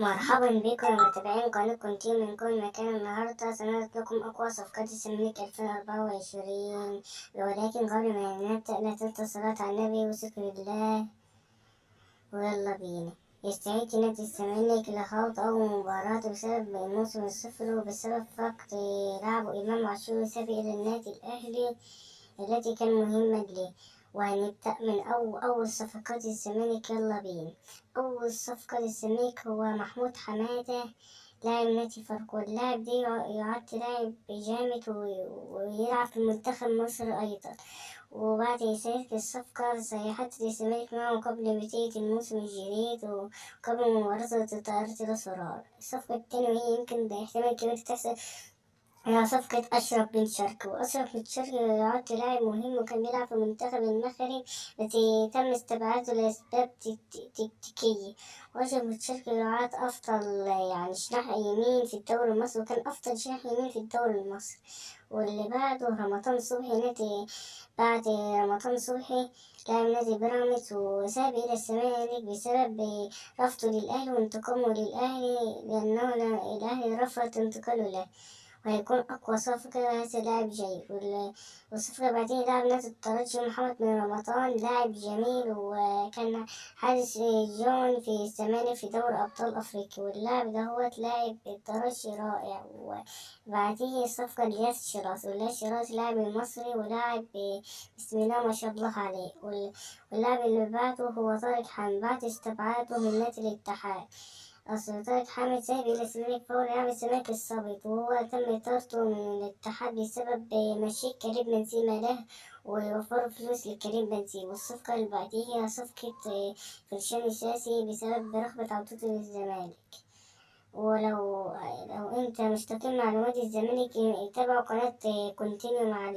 مرحبا بكم يا متابعين قناة كونتين من كل مكان. النهاردة سنعرض لكم أقوى صفقات السبائك 2024، ولكن قبل ما نبدأ لا تنسوا الصلاة على النبي وذكر الله. ويلا بينا. يستعد نادي الزمالك لخوض أول مباراة بسبب الموسم الصفر وبسبب فقد لاعبه إمام عاشور سابق إلى النادي الأهلي التي كان مهمة ليه. وهنبدأ من أول صفقات الزمالك. يلا بينا. أول صفقة للزمالك هو محمود حمادة لاعب نادي فاركو. اللاعب ده يعد لاعب جامد ويلعب في منتخب مصر أيضا. وبعد نهاية الصفقة سيحدد الزمالك معه قبل بداية الموسم الجديد وقبل مباراة ضد أرسنال سرعان. الصفقة التانية وهي يمكن باحتمال كبير تحصل هي صفقة أشرف بن شرقي. وأشرف بن شرقي يعد لاعب مهم وكان بيلعب في المنتخب المغربي التي تم استبعاده لأسباب تكتيكية. وأشرف بن شرقي يعد أفضل جناح يمين في الدوري المصري وكان أفضل جناح يمين في الدوري المصري. واللي بعده رمضان صبحي بعد رمضان صبحي لاعب نادي بيراميدز وذهب إلى الزمالك بسبب رفضه للأهلي وانتقامه للأهلي لأنه الأهلي رفض انتقاله له. وهيكون أقوى صفقة هذا لاعب جيد. والصفقة بعدين لاعب نادي الترجي محمد بن رمضان لاعب جميل وكان حارس جون في الزمالك في دوري أبطال أفريقيا. واللاعب ده هو لاعب الترجي رائع. وبعديه الصفقة لياس شيراز. ولياس شيراز لاعب مصري ولاعب بسم الله ما شاء الله عليه. واللاعب اللي بعده هو طارق حامد بعد استبعاده من نادي الاتحاد. أصل طارق حامد ذهب إلى الزمالك فهو لاعب الزمالك السابق وهو تم طرده من الاتحاد بسبب مشي كريم بنزيما له ويوفروا فلوس لكريم بنزيما. والصفقة اللي بعديها صفقة فرشان الساسي بسبب رغبة عودته للزمالك. ولو انت مش تقيم معلومات الزمالك تابعوا قناة كونتينيو مع